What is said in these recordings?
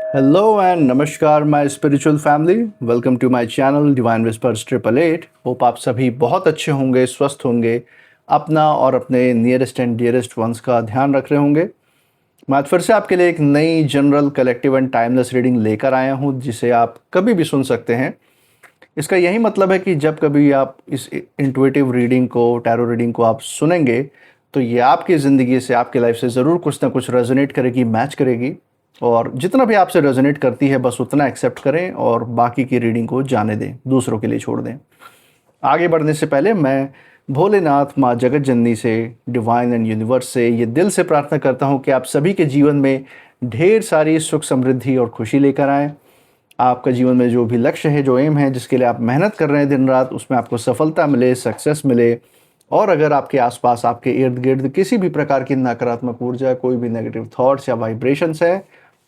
Hello and नमस्कार my spiritual family. Welcome to my channel divine whispers 888। Hope आप सभी बहुत अच्छे होंगे, स्वस्थ होंगे, अपना और अपने नियरेस्ट एंड डियरेस्ट वंस का ध्यान रख रहे होंगे। मैं आज फिर से आपके लिए एक नई general collective and timeless reading लेकर आया हूं, जिसे आप कभी भी सुन सकते हैं। इसका यही मतलब है कि जब कभी आप इस इंट्यूटिव रीडिंग को, टैरो रीडिंग को आप सुनेंगे, तो ये आपकी ज़िंदगी से, आपकी लाइफ से ज़रूर कुछ ना कुछ रेजोनेट करेगी, मैच करेगी। और जितना भी आपसे रेजोनेट करती है बस उतना एक्सेप्ट करें और बाकी की रीडिंग को जाने दें, दूसरों के लिए छोड़ दें। आगे बढ़ने से पहले मैं भोलेनाथ, माँ जगत जननी से, डिवाइन एंड यूनिवर्स से ये दिल से प्रार्थना करता हूँ कि आप सभी के जीवन में ढेर सारी सुख, समृद्धि और खुशी लेकर आएँ। आपका जीवन में जो भी लक्ष्य है, जो एम है, जिसके लिए आप मेहनत कर रहे हैं दिन रात, उसमें आपको सफलता मिले, सक्सेस मिले। और अगर आपके आसपास, आपके इर्द गिर्द किसी भी प्रकार की नकारात्मक ऊर्जा, कोई भी नेगेटिव थॉट्स या वाइब्रेशंस है,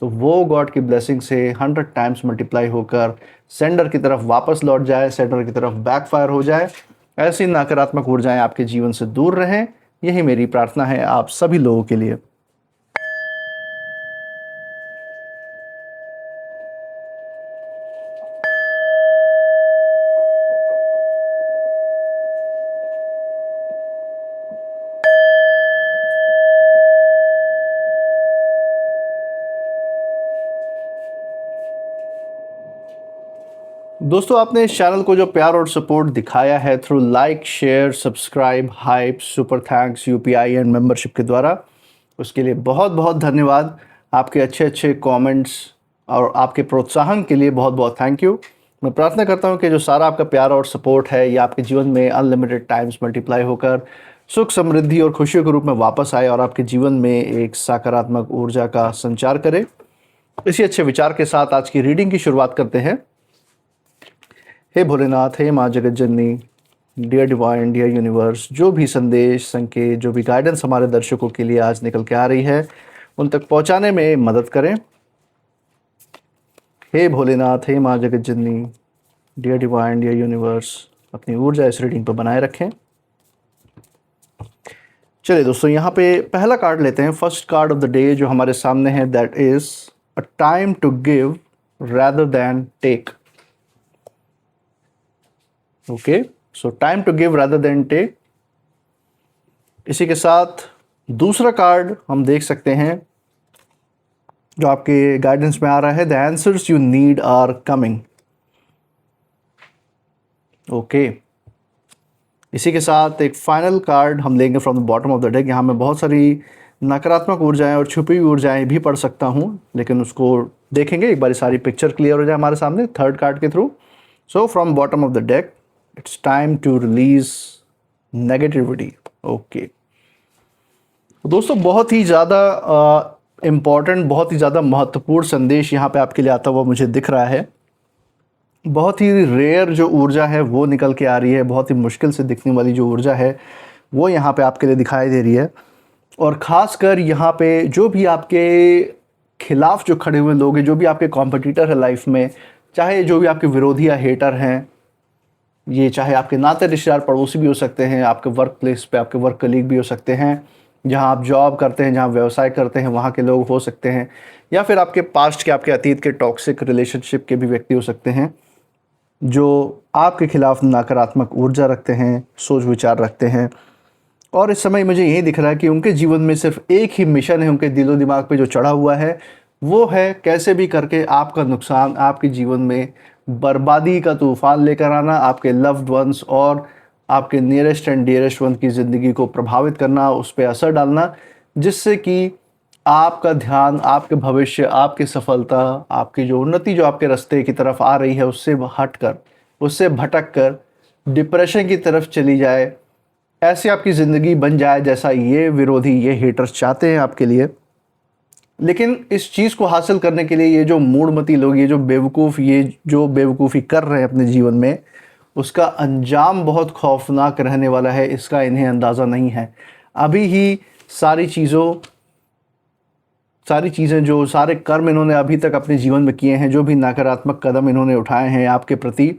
तो वो गॉड की ब्लेसिंग से 100 टाइम्स मल्टीप्लाई होकर सेंडर की तरफ वापस लौट जाए, सेंडर की तरफ बैकफायर हो जाए। ऐसी नकारात्मक ऊर्जाएं आपके जीवन से दूर रहें, यही मेरी प्रार्थना है आप सभी लोगों के लिए। दोस्तों, आपने इस चैनल को जो प्यार और सपोर्ट दिखाया है through like, share, subscribe, hype, super thanks, UPI and membership के द्वारा, उसके लिए बहुत बहुत धन्यवाद। आपके अच्छे अच्छे कमेंट्स और आपके प्रोत्साहन के लिए बहुत बहुत थैंक यू। मैं प्रार्थना करता हूं कि जो सारा आपका प्यार और सपोर्ट है, ये आपके जीवन में अनलिमिटेड टाइम्स मल्टीप्लाई होकर सुख, समृद्धि और खुशियों के रूप में वापस आए और आपके जीवन में एक सकारात्मक ऊर्जा का संचार करे। इसी अच्छे विचार के साथ आज की रीडिंग की शुरुआत करते हैं। हे भोलेनाथ, हे माँ जगत जननी, डियर डिवाइन, डियर यूनिवर्स, जो भी संदेश, संकेत, जो भी गाइडेंस हमारे दर्शकों के लिए आज निकल के आ रही है, उन तक पहुंचाने में मदद करें। हे भोलेनाथ, हे माँ जगत जननी, डियर डिवाइन, डियर यूनिवर्स, अपनी ऊर्जा इस रीडिंग पर बनाए रखें। चलिए दोस्तों, यहाँ पे पहला कार्ड लेते हैं। First card of the day जो हमारे सामने है, that is a time to give rather than take. Okay, so time to give rather than take। इसी के साथ दूसरा कार्ड हम देख सकते हैं जो आपके गाइडेंस में आ रहा है, the answers you need are coming. Okay, इसी के साथ एक फाइनल कार्ड हम लेंगे from the bottom of the deck. यहाँ मैं बहुत सारी नकारात्मक ऊर्जाएं और छुपी हुई ऊर्जाएं भी पढ़ सकता हूँ, लेकिन उसको देखेंगे एक बार सारी पिक्चर क्लियर हो जाए हमारे सामने थर्ड कार्ड के थ्रू। So from bottom of the deck, it's time to release negativity. Okay दोस्तों, बहुत ही ज़्यादा इम्पॉर्टेंट, बहुत ही ज़्यादा महत्वपूर्ण संदेश यहाँ पे आपके लिए आता हुआ मुझे दिख रहा है। बहुत ही रेयर जो ऊर्जा है वो निकल के आ रही है, बहुत ही मुश्किल से दिखने वाली जो ऊर्जा है वो यहाँ पे आपके लिए दिखाई दे रही है। और ख़ासकर यहाँ पे जो भी आपके खिलाफ जो खड़े हुए लोग हैं, जो भी आपके कॉम्पिटिटर है लाइफ में, चाहे जो भी आपके विरोधी या हेटर हैं, ये चाहे आपके नाते रिश्तेदार, पड़ोसी भी हो सकते हैं, आपके वर्क प्लेस पे आपके वर्क कलीग भी हो सकते हैं, जहाँ आप जॉब करते हैं, जहाँ व्यवसाय करते हैं वहाँ के लोग हो सकते हैं, या फिर आपके पास्ट के, आपके अतीत के टॉक्सिक रिलेशनशिप के भी व्यक्ति हो सकते हैं जो आपके खिलाफ नकारात्मक ऊर्जा रखते हैं, सोच विचार रखते हैं। और इस समय मुझे यही दिख रहा है कि उनके जीवन में सिर्फ एक ही मिशन है, उनके दिलो दिमाग पे जो चढ़ा हुआ है वो है कैसे भी करके आपका नुकसान, आपके जीवन में बर्बादी का तूफान लेकर आना, आपके लव्ड वंस और आपके नियरेस्ट एंड डियरेस्ट वन की ज़िंदगी को प्रभावित करना, उस पर असर डालना, जिससे कि आपका ध्यान, आपके भविष्य, आपकी सफलता, आपकी जो उन्नति जो आपके रास्ते की तरफ आ रही है उससे हटकर, उससे भटक कर डिप्रेशन की तरफ चली जाए। ऐसे आपकी ज़िंदगी बन जाए जैसा ये विरोधी, ये हेटर्स चाहते हैं आपके लिए। लेकिन इस चीज़ को हासिल करने के लिए ये जो मूढ़मती लोग, ये जो बेवकूफ़, ये जो बेवकूफ़ी कर रहे हैं अपने जीवन में, उसका अंजाम बहुत खौफनाक रहने वाला है। इसका इन्हें अंदाज़ा नहीं है। अभी ही सारी चीज़ें जो सारे कर्म इन्होंने अभी तक अपने जीवन में किए हैं, जो भी नकारात्मक कदम इन्होंने उठाए हैं आपके प्रति,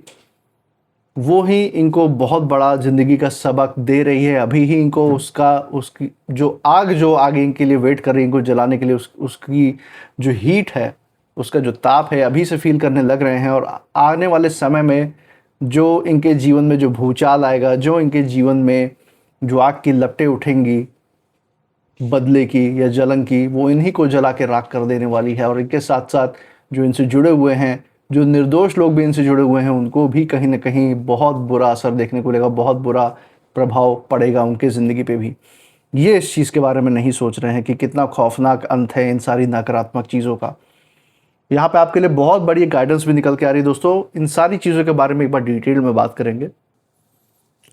वो ही इनको बहुत बड़ा ज़िंदगी का सबक दे रही है। अभी ही इनको उसकी जो आग जो आगे इनके लिए वेट कर रही है, इनको जलाने के लिए, उसकी जो हीट है, उसका जो ताप है अभी से फील करने लग रहे हैं, और आने वाले समय में जो इनके जीवन में जो भूचाल आएगा, जो इनके जीवन में जो आग की लपटें उठेंगी बदले की या जलन की, वो इन्हीं को जला के राख कर देने वाली है। और इनके साथ साथ जो इनसे जुड़े हुए हैं, जो निर्दोष लोग भी इनसे जुड़े हुए हैं, उनको भी कहीं ना कहीं बहुत बुरा असर देखने को मिलेगा, बहुत बुरा प्रभाव पड़ेगा उनके ज़िंदगी पे भी। ये इस चीज़ के बारे में नहीं सोच रहे हैं कि कितना खौफनाक अंत है इन सारी नकारात्मक चीज़ों का। यहाँ पे आपके लिए बहुत बड़ी गाइडेंस भी निकल के आ रही है दोस्तों। इन सारी चीज़ों के बारे में एक बार डिटेल में बात करेंगे।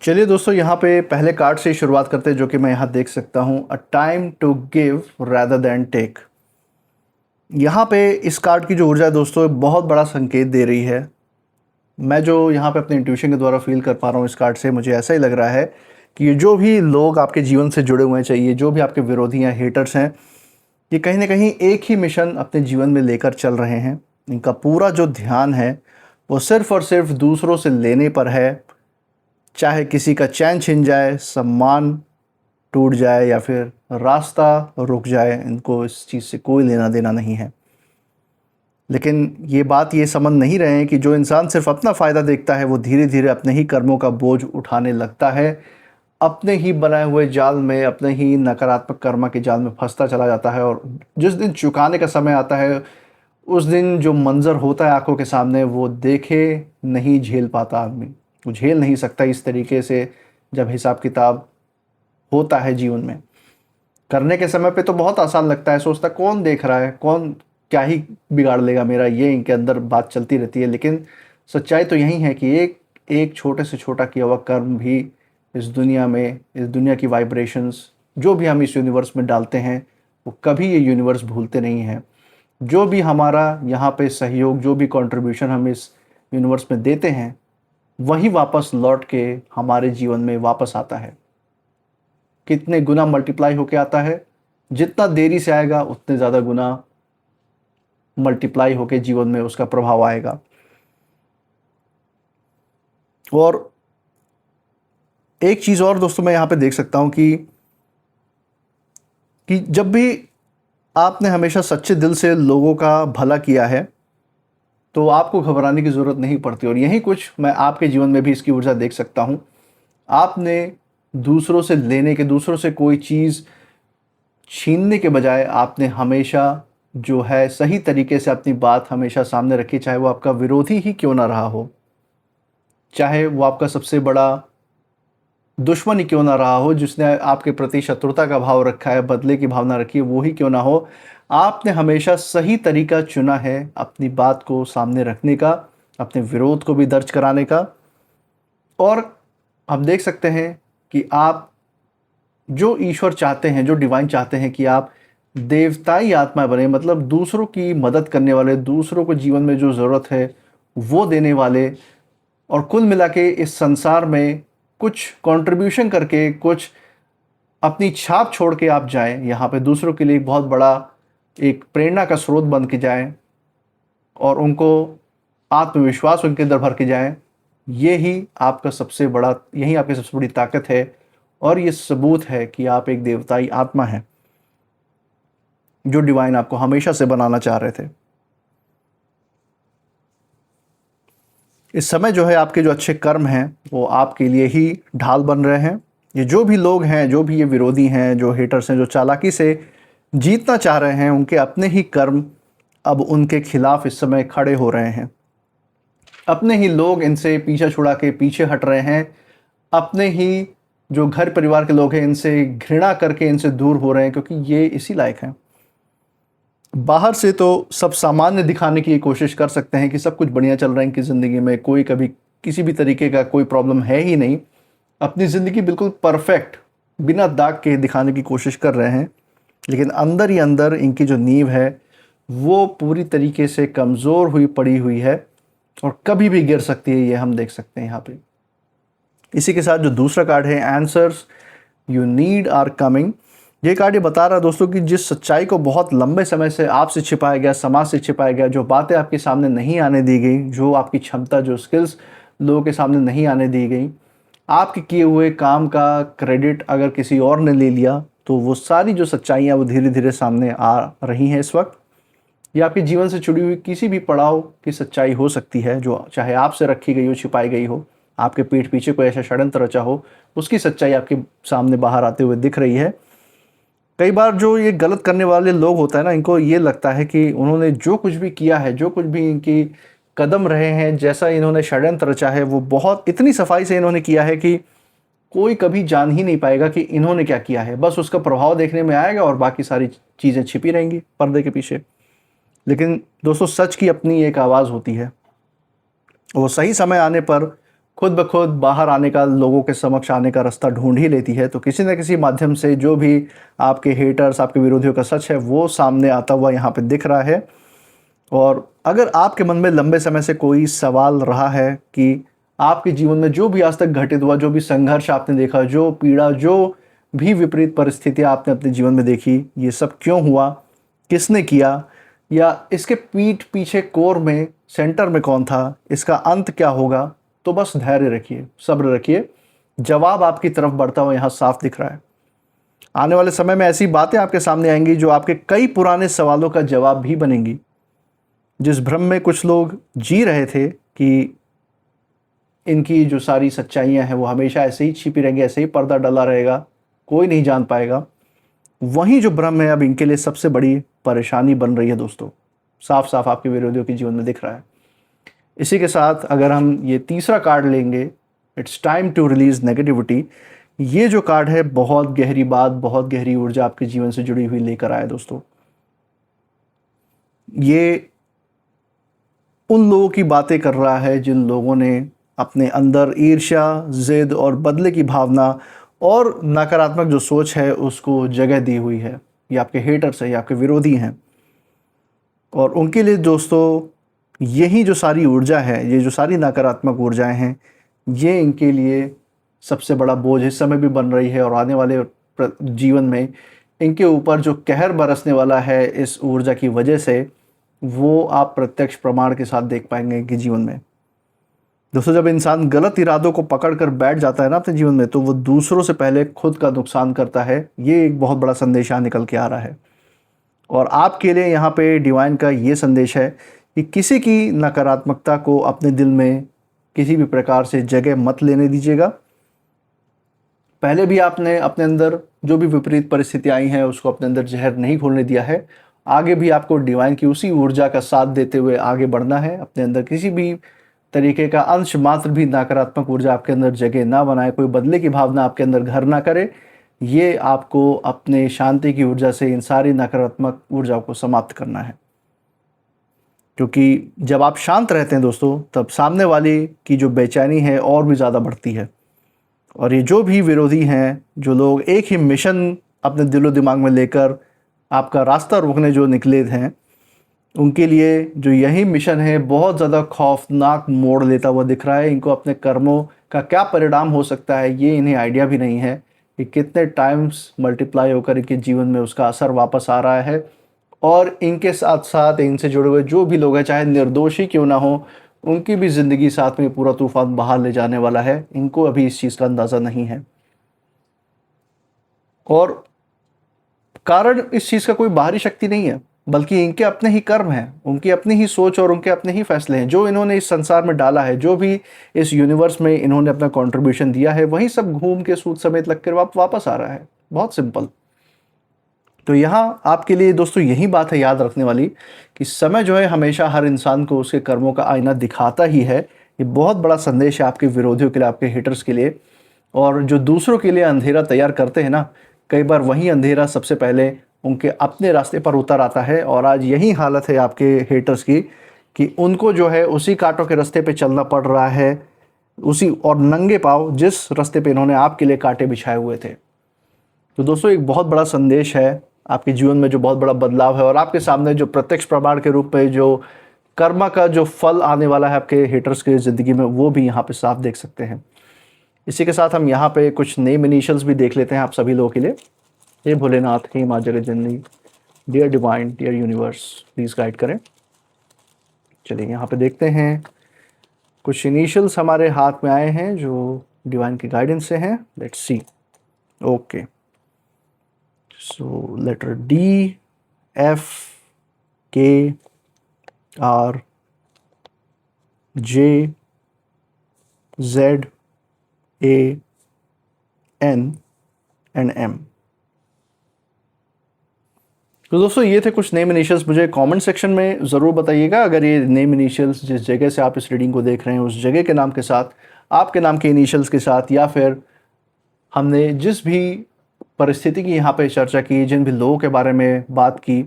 चलिए दोस्तों, यहाँ पे पहले कार्ड से ही शुरुआत करते हैं, जो कि मैं यहाँ देख सकता हूँ, a time to give rather than take. यहाँ पे इस कार्ड की जो ऊर्जा है दोस्तों, बहुत बड़ा संकेत दे रही है। मैं जो यहाँ पे अपने इंट्यूशन के द्वारा फील कर पा रहा हूँ इस कार्ड से, मुझे ऐसा ही लग रहा है कि ये जो भी लोग आपके जीवन से जुड़े हुए हैं, चाहिए जो भी आपके विरोधी हैं, हेटर्स हैं, ये कहीं ना कहीं एक ही मिशन अपने जीवन में लेकर चल रहे हैं। इनका पूरा जो ध्यान है वो सिर्फ और सिर्फ दूसरों से लेने पर है। चाहे किसी का चैन छिन जाए, सम्मान टूट जाए या फिर रास्ता रुक जाए, इनको इस चीज़ से कोई लेना देना नहीं है। लेकिन ये बात ये समझ नहीं रहे हैं कि जो इंसान सिर्फ अपना फ़ायदा देखता है, वो धीरे धीरे अपने ही कर्मों का बोझ उठाने लगता है, अपने ही बनाए हुए जाल में, अपने ही नकारात्मक कर्म के जाल में फंसता चला जाता है। और जिस दिन चुकाने का समय आता है, उस दिन जो मंज़र होता है आंखों के सामने, वो देखे नहीं झेल पाता आदमी, वो झेल नहीं सकता इस तरीके से। जब हिसाब किताब होता है जीवन में, करने के समय पे तो बहुत आसान लगता है, सोचता कौन देख रहा है, कौन क्या ही बिगाड़ लेगा मेरा, ये इनके अंदर बात चलती रहती है। लेकिन सच्चाई तो यही है कि एक एक छोटे से छोटा किया हुआ कर्म भी इस दुनिया में, इस दुनिया की वाइब्रेशंस जो भी हम इस यूनिवर्स में डालते हैं, वो कभी ये यूनिवर्स भूलते नहीं हैं। जो भी हमारा यहाँ पे सहयोग, जो भी कंट्रीब्यूशन हम इस यूनिवर्स में देते हैं, वही वापस लौट के हमारे जीवन में वापस आता है। कितने गुना मल्टीप्लाई होके आता है, जितना देरी से आएगा उतने ज़्यादा गुना मल्टीप्लाई होके जीवन में उसका प्रभाव आएगा। और एक चीज़ और दोस्तों मैं यहाँ पे देख सकता हूँ कि जब भी आपने हमेशा सच्चे दिल से लोगों का भला किया है, तो आपको घबराने की ज़रूरत नहीं पड़ती। और यही कुछ मैं आपके जीवन में भी इसकी ऊर्जा देख सकता हूँ। आपने दूसरों से लेने के, दूसरों से कोई चीज़ छीनने के बजाय आपने हमेशा जो है सही तरीके से अपनी बात हमेशा सामने रखी, चाहे वो आपका विरोधी ही क्यों ना रहा हो, चाहे वो आपका सबसे बड़ा दुश्मन ही क्यों ना रहा हो, जिसने आपके प्रति शत्रुता का भाव रखा है, बदले की भावना रखी है, वो ही क्यों ना हो, आपने हमेशा सही तरीका चुना है अपनी बात को सामने रखने का, अपने विरोध को भी दर्ज कराने का। और हम देख सकते हैं कि आप जो ईश्वर चाहते हैं, जो डिवाइन चाहते हैं कि आप देवताई आत्मा बने, मतलब दूसरों की मदद करने वाले, दूसरों को जीवन में जो ज़रूरत है वो देने वाले, और कुल मिला के इस संसार में कुछ कंट्रीब्यूशन करके, कुछ अपनी छाप छोड़ के आप जाएं, यहाँ पे दूसरों के लिए बहुत बड़ा एक प्रेरणा का स्रोत बन के जाएं और उनको आत्मविश्वास उनके अंदर भर के जाएं। यही आपका सबसे बड़ा, यही आपकी सबसे बड़ी ताकत है। और ये सबूत है कि आप एक देवताई आत्मा हैं, जो डिवाइन आपको हमेशा से बनाना चाह रहे थे। इस समय जो है आपके जो अच्छे कर्म हैं वो आपके लिए ही ढाल बन रहे हैं। ये जो भी लोग हैं, जो भी ये विरोधी हैं, जो हेटर्स हैं, जो चालाकी से जीतना चाह रहे हैं, उनके अपने ही कर्म अब उनके खिलाफ इस समय खड़े हो रहे हैं। अपने ही लोग इनसे पीछा छुड़ा के पीछे हट रहे हैं। अपने ही जो घर परिवार के लोग हैं, इनसे घृणा करके इनसे दूर हो रहे हैं, क्योंकि ये इसी लायक हैं। बाहर से तो सब सामान्य दिखाने की कोशिश कर सकते हैं कि सब कुछ बढ़िया चल रहा है इनकी ज़िंदगी में, कोई कभी किसी भी तरीके का कोई प्रॉब्लम है ही नहीं, अपनी ज़िंदगी बिल्कुल परफेक्ट बिना दाग के दिखाने की कोशिश कर रहे हैं। लेकिन अंदर ही अंदर इनकी जो नींव है वो पूरी तरीके से कमज़ोर हुई पड़ी हुई है और कभी भी गिर सकती है, ये हम देख सकते हैं यहाँ पे। इसी के साथ जो दूसरा कार्ड है, answers you need are coming, ये कार्ड ये बता रहा है दोस्तों कि जिस सच्चाई को बहुत लंबे समय से आपसे छिपाया गया, समाज से छिपाया गया, जो बातें आपके सामने नहीं आने दी गई, जो आपकी क्षमता, जो स्किल्स लोगों के सामने नहीं आने दी गई, आपके किए हुए काम का क्रेडिट अगर किसी और ने ले लिया, तो वो सारी जो सच्चाइयाँ वो धीरे धीरे सामने आ रही हैं इस वक्त। ये आपके जीवन से जुड़ी हुई किसी भी पड़ाव की सच्चाई हो सकती है, जो चाहे आपसे रखी गई हो, छिपाई गई हो, आपके पीठ पीछे कोई ऐसा षड्यंत्र रचा हो, उसकी सच्चाई आपके सामने बाहर आते हुए दिख रही है। कई बार जो ये गलत करने वाले लोग होता है ना, इनको ये लगता है कि उन्होंने जो कुछ भी किया है, जो कुछ भी इनकी कदम रहे हैं, जैसा इन्होंने षड्यंत्र रचा है, वो बहुत इतनी सफाई से इन्होंने किया है कि कोई कभी जान ही नहीं पाएगा कि इन्होंने क्या किया है। बस उसका प्रभाव देखने में आएगा और बाकी सारी चीज़ें छिपी रहेंगी पर्दे के पीछे। लेकिन दोस्तों, सच की अपनी एक आवाज़ होती है, वो सही समय आने पर खुद ब खुद बाहर आने का, लोगों के समक्ष आने का रास्ता ढूंढ ही लेती है। तो किसी न किसी माध्यम से जो भी आपके हेटर्स, आपके विरोधियों का सच है, वो सामने आता हुआ यहाँ पे दिख रहा है। और अगर आपके मन में लंबे समय से कोई सवाल रहा है कि आपके जीवन में जो भी आज तक घटित हुआ, जो भी संघर्ष आपने देखा, जो पीड़ा, जो भी विपरीत परिस्थितियाँ आपने अपने जीवन में देखी, ये सब क्यों हुआ, किसने किया, या इसके पीठ पीछे कोर में, सेंटर में कौन था, इसका अंत क्या होगा, तो बस धैर्य रखिए, सब्र रखिए। जवाब आपकी तरफ बढ़ता हुआ यहाँ साफ दिख रहा है। आने वाले समय में ऐसी बातें आपके सामने आएंगी जो आपके कई पुराने सवालों का जवाब भी बनेंगी। जिस भ्रम में कुछ लोग जी रहे थे कि इनकी जो सारी सच्चाइयाँ हैं वो हमेशा ऐसे ही छिपी रहेंगी, ऐसे ही पर्दा डला रहेगा, कोई नहीं जान पाएगा, वही जो भ्रम है अब इनके लिए सबसे बड़ी परेशानी बन रही है दोस्तों। साफ साफ आपके विरोधियों के जीवन में दिख रहा है। इसी के साथ अगर हम ये तीसरा कार्ड लेंगे, it's time to release negativity, ये जो कार्ड है बहुत गहरी बात, बहुत गहरी ऊर्जा आपके जीवन से जुड़ी हुई लेकर आया दोस्तों। ये उन लोगों की बातें कर रहा है जिन लोगों ने अपने अंदर ईर्ष्या, जिद और बदले की भावना और नकारात्मक जो सोच है उसको जगह दी हुई है। ये आपके हेटर्स हैं, ये आपके विरोधी हैं। और उनके लिए दोस्तों यही जो सारी ऊर्जा है, ये जो सारी नकारात्मक ऊर्जाएं हैं, ये इनके लिए सबसे बड़ा बोझ इस समय भी बन रही है। और आने वाले जीवन में इनके ऊपर जो कहर बरसने वाला है इस ऊर्जा की वजह से, वो आप प्रत्यक्ष प्रमाण के साथ देख पाएंगे कि जीवन में दोस्तों, जब इंसान गलत इरादों को पकड़ कर बैठ जाता है ना अपने जीवन में, तो वो दूसरों से पहले खुद का नुकसान करता है। ये एक बहुत बड़ा संदेश यहाँ निकल के आ रहा है। और आपके लिए यहाँ पे डिवाइन का ये संदेश है कि किसी की नकारात्मकता को अपने दिल में किसी भी प्रकार से जगह मत लेने दीजिएगा। पहले भी आपने अपने अंदर जो भी विपरीत परिस्थितियाँ आई हैं उसको अपने अंदर जहर नहीं घोलने दिया है। आगे भी आपको डिवाइन की उसी ऊर्जा का साथ देते हुए आगे बढ़ना है। अपने अंदर किसी भी तरीके का अंश मात्र भी नकारात्मक ऊर्जा आपके अंदर जगह ना बनाए, कोई बदले की भावना आपके अंदर घर ना करे। ये आपको अपने शांति की ऊर्जा से इन सारी नकारात्मक ऊर्जाओं को समाप्त करना है। क्योंकि जब आप शांत रहते हैं दोस्तों, तब सामने वाले की जो बेचैनी है और भी ज़्यादा बढ़ती है। और ये जो भी विरोधी हैं, जो लोग एक ही मिशन अपने दिलो दिमाग में लेकर आपका रास्ता रोकने जो निकले हैं, उनके लिए जो यही मिशन है बहुत ज़्यादा खौफनाक मोड़ लेता हुआ दिख रहा है। इनको अपने कर्मों का क्या परिणाम हो सकता है ये इन्हें आइडिया भी नहीं है कि कितने टाइम्स मल्टीप्लाई होकर इनके जीवन में उसका असर वापस आ रहा है। और इनके साथ साथ इनसे जुड़े हुए जो भी लोग हैं, चाहे निर्दोषी क्यों ना हो, उनकी भी ज़िंदगी साथ में पूरा तूफान बाहर ले जाने वाला है। इनको अभी इस चीज़ का अंदाज़ा नहीं है। और कारण इस चीज़ का कोई बाहरी शक्ति नहीं है, बल्कि इनके अपने ही कर्म हैं, उनकी अपनी ही सोच और उनके अपने ही फैसले हैं। जो इन्होंने इस संसार में डाला है, जो भी इस यूनिवर्स में इन्होंने अपना कंट्रीब्यूशन दिया है, वही सब घूम के सूद समेत लग कर वापस आ रहा है। बहुत सिंपल। तो यहाँ आपके लिए दोस्तों यही बात है याद रखने वाली कि समय जो है हमेशा हर इंसान को उसके कर्मों का आईना दिखाता ही है। ये बहुत बड़ा संदेश है आपके विरोधियों के लिए, आपके हेटर्स के लिए। और जो दूसरों के लिए अंधेरा तैयार करते हैं ना, कई बार वही अंधेरा सबसे पहले उनके अपने रास्ते पर उतर आता है। और आज यही हालत है आपके हेटर्स की कि उनको जो है उसी कांटों के रास्ते पे चलना पड़ रहा है, उसी और नंगे पाँव जिस रास्ते पे इन्होंने आपके लिए कांटे बिछाए हुए थे। तो दोस्तों एक बहुत बड़ा संदेश है आपके जीवन में, जो बहुत बड़ा बदलाव है। और आपके सामने जो प्रत्यक्ष प्रमाण के रूप में जो कर्मा का जो फल आने वाला है आपके हेटर्स की ज़िंदगी में, वो भी यहाँ पे साफ देख सकते हैं। इसी के साथ हम यहाँ पे कुछ नेम इनिशियल्स भी देख लेते हैं आप सभी लोगों के लिए। हे भोलेनाथ, हे माँ जगतजननी, dear divine, dear universe, please guide करें। चलिए यहाँ पे देखते हैं, कुछ इनिशियल्स हमारे हाथ में आए हैं जो डिवाइन की गाइडेंस से हैं। Let's see. Okay, so letter D, F, K, R J Z A N and M। तो दोस्तों ये थे कुछ नेम इनिशियल्स। मुझे कमेंट सेक्शन में ज़रूर बताइएगा अगर ये नेम इनिशियल्स जिस जगह से आप इस रीडिंग को देख रहे हैं उस जगह के नाम के साथ, आपके नाम के इनिशियल्स के साथ, या फिर हमने जिस भी परिस्थिति की यहाँ पे चर्चा की, जिन भी लोगों के बारे में बात की,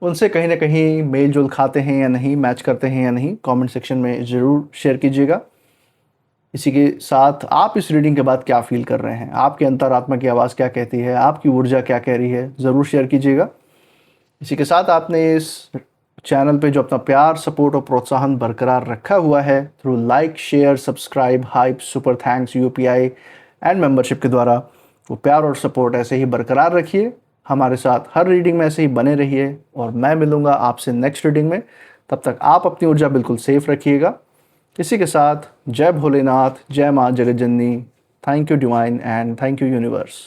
उनसे कहीं ना कहीं मेल जोल खाते हैं या नहीं, मैच करते हैं या नहीं, कमेंट सेक्शन में ज़रूर शेयर कीजिएगा। इसी के साथ आप इस रीडिंग के बाद क्या फील कर रहे हैं, आपके अंतरात्मा की आवाज़ क्या कहती है, आपकी ऊर्जा क्या कह रही है, ज़रूर शेयर कीजिएगा। इसी के साथ आपने इस चैनल पे जो अपना प्यार, सपोर्ट और प्रोत्साहन बरकरार रखा हुआ है through like, share, subscribe, hype, super thanks, UPI and membership के द्वारा, वो प्यार और सपोर्ट ऐसे ही बरकरार रखिए। हमारे साथ हर रीडिंग में ऐसे ही बने रहिए और मैं मिलूँगा आपसे नेक्स्ट रीडिंग में। तब तक आप अपनी ऊर्जा बिल्कुल सेफ रखिएगा। इसी के साथ जय भोलेनाथ, जय माँ जगत जननी। Thank you divine and thank you universe.